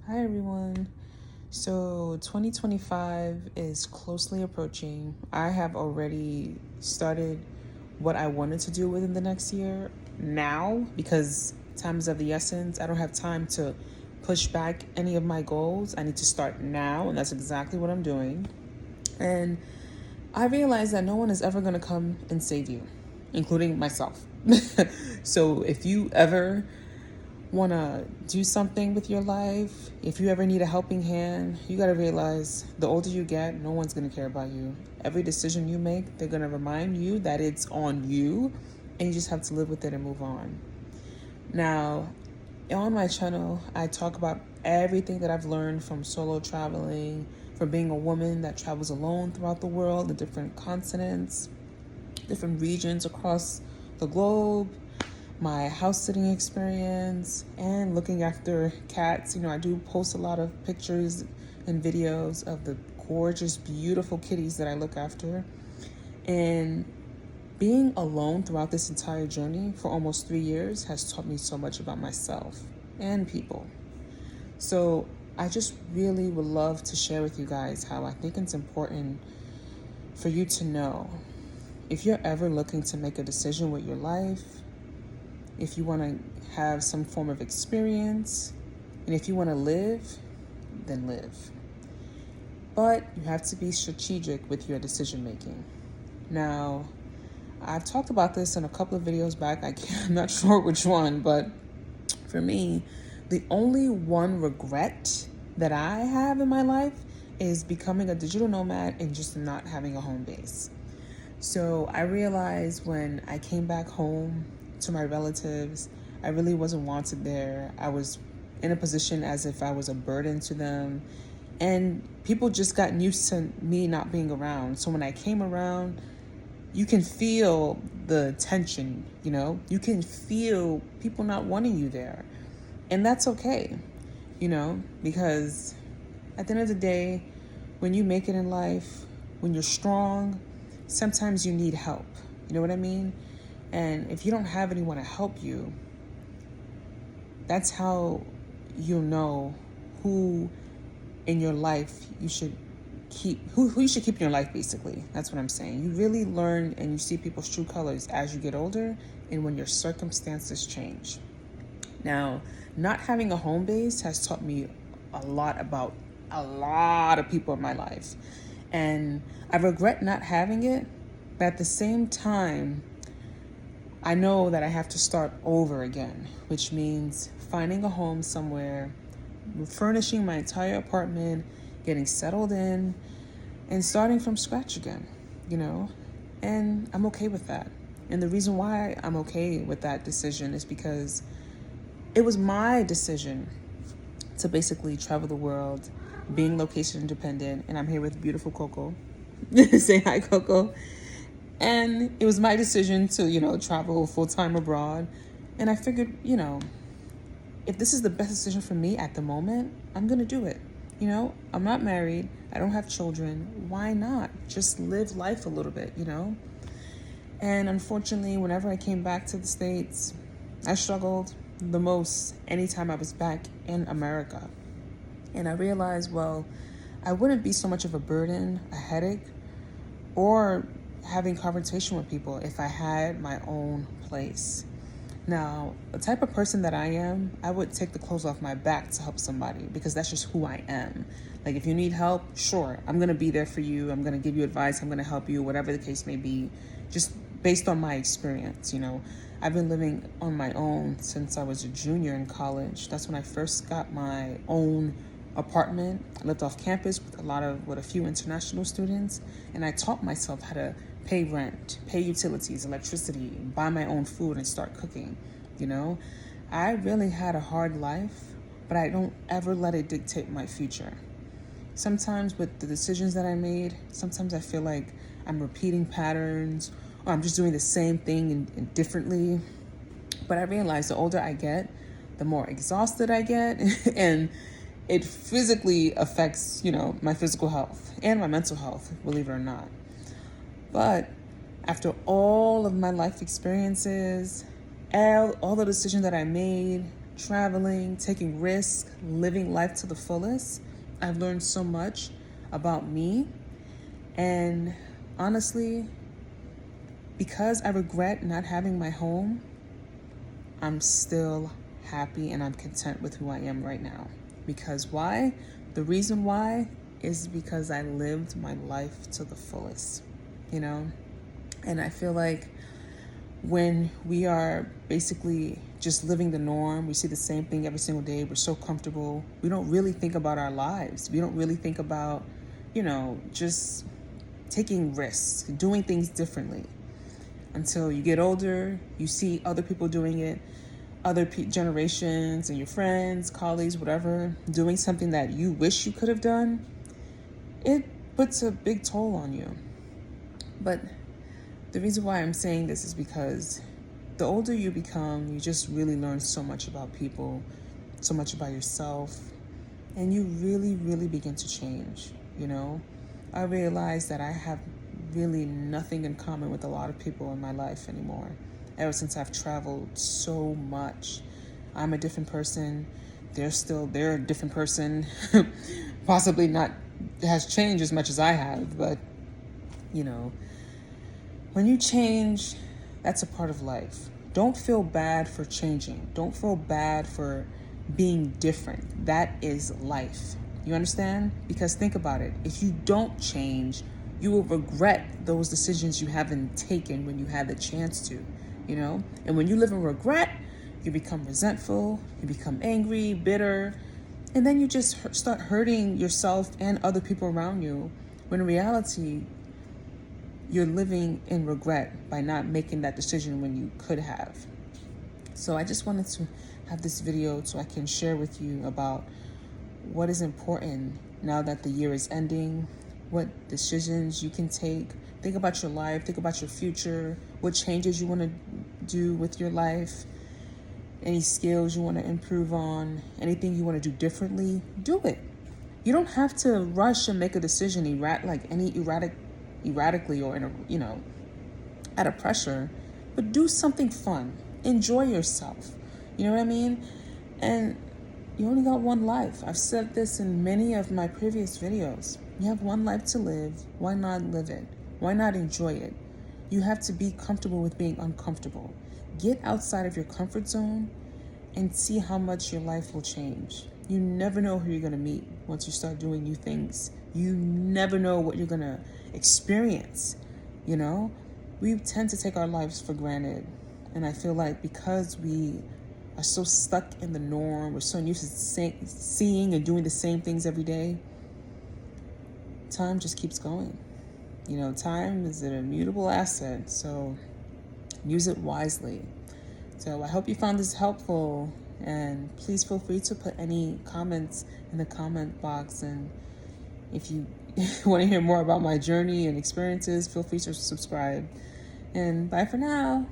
Hi everyone. So 2025 is closely approaching. I have already started what I wanted to do within the next year now because time is of the essence. I don't have time to push back any of my goals. I need to start now, and that's exactly what I'm doing. And I realize that no one is ever going to come and save you, including myself. So if you ever want to do something with your life, if you ever need a helping hand, you got to realize the older you get, no one's going to care about you. Every decision you make, they're going to remind you that it's on you, and you just have to live with it and move on. Now, on my channel, I talk about everything that I've learned from solo traveling, from being a woman that travels alone throughout the world, the different continents, different regions across the globe, my house sitting experience, and looking after cats. I do post a lot of pictures and videos of the gorgeous, beautiful kitties that I look after. And being alone throughout this entire journey for almost 3 years has taught me so much about myself and people. So I just really would love to share with you guys how I think it's important for you to know if you're ever looking to make a decision with your life, if you want to have some form of experience, and if you want to live, then live. But you have to be strategic with your decision making. Now, I've talked about this in a couple of videos back. I'm not sure which one, but for me, the only one regret that I have in my life is becoming a digital nomad and just not having a home base. So I realized when I came back home to my relatives, I really wasn't wanted there. I was in a position as if I was a burden to them. And people just got used to me not being around. So when I came around, you can feel the tension, You can feel people not wanting you there. And that's okay, because at the end of the day, when you make it in life, when you're strong, sometimes you need help. You know what I mean? And if you don't have anyone to help you, that's how you'll know who in your life you should keep, who you should keep in your life, basically. That's what I'm saying. You really learn and you see people's true colors as you get older and when your circumstances change. Now, not having a home base has taught me a lot about a lot of people in my life. And I regret not having it, but at the same time, I know that I have to start over again, which means finding a home somewhere, furnishing my entire apartment, getting settled in, and starting from scratch again, And I'm okay with that. And the reason why I'm okay with that decision is because it was my decision to basically travel the world, being location independent, and I'm here with beautiful Coco. Say hi, Coco. And it was my decision to, travel full-time abroad. And I figured, if this is the best decision for me at the moment, I'm going to do it. I'm not married. I don't have children. Why not? Just live life a little bit, And unfortunately, whenever I came back to the States, I struggled the most anytime I was back in America. And I realized, well, I wouldn't be so much of a burden, a headache, or having confrontation with people if I had my own place. Now, the type of person that I am, I would take the clothes off my back to help somebody because that's just who I am. Like, if you need help, sure, I'm going to be there for you. I'm going to give you advice. I'm going to help you, whatever the case may be, just based on my experience, I've been living on my own since I was a junior in college. That's when I first got my own apartment. I lived off campus with a few international students, and I taught myself how to pay rent, pay utilities, electricity, buy my own food, and start cooking. I really had a hard life, but I don't ever let it dictate my future. Sometimes with the decisions that I made, sometimes I feel like I'm repeating patterns or I'm just doing the same thing and differently. But I realize the older I get, the more exhausted I get, and it physically affects, my physical health and my mental health, believe it or not. But after all of my life experiences, all the decisions that I made, traveling, taking risks, living life to the fullest, I've learned so much about me. And honestly, because I regret not having my home, I'm still happy and I'm content with who I am right now. Because why? The reason why is because I lived my life to the fullest, you know? And I feel like when we are basically just living the norm, we see the same thing every single day, we're so comfortable, we don't really think about our lives. We don't really think about, just taking risks, doing things differently. Until you get older, you see other people doing it, other generations and your friends, colleagues, whatever, doing something that you wish you could have done. It puts a big toll on you. But the reason why I'm saying this is because the older you become, you just really learn so much about people, so much about yourself, and you really, really begin to change, I realize that I have really nothing in common with a lot of people in my life anymore. Ever since I've traveled so much, I'm a different person. They're a different person. Possibly not has changed as much as I have, but when you change, that's a part of life. Don't feel bad for changing. Don't feel bad for being different. That is life. You understand? Because think about it. If you don't change, you will regret those decisions you haven't taken when you had the chance to, And when you live in regret, you become resentful, you become angry, bitter, and then you just start hurting yourself and other people around you, when in reality, you're living in regret by not making that decision when you could have. So I just wanted to have this video so I can share with you about what is important now that the year is ending, what decisions you can take. Think about your life, think about your future, what changes you want to do with your life, any skills you want to improve on, anything you want to do differently, do it. You don't have to rush and make a decision erratically or out of pressure, but do something fun. Enjoy yourself. You know what I mean? And you only got one life. I've said this in many of my previous videos. You have one life to live. Why not live it? Why not enjoy it? You have to be comfortable with being uncomfortable. Get outside of your comfort zone and see how much your life will change. You never know who you're going to meet once you start doing new things. You never know what you're going to experience. We tend to take our lives for granted. And I feel like because we are so stuck in the norm, we're so used to seeing and doing the same things every day, time just keeps going. Time is an immutable asset, so use it wisely. So I hope you found this helpful, and please feel free to put any comments in the comment box. And if you want to hear more about my journey and experiences, feel free to subscribe. And bye for now.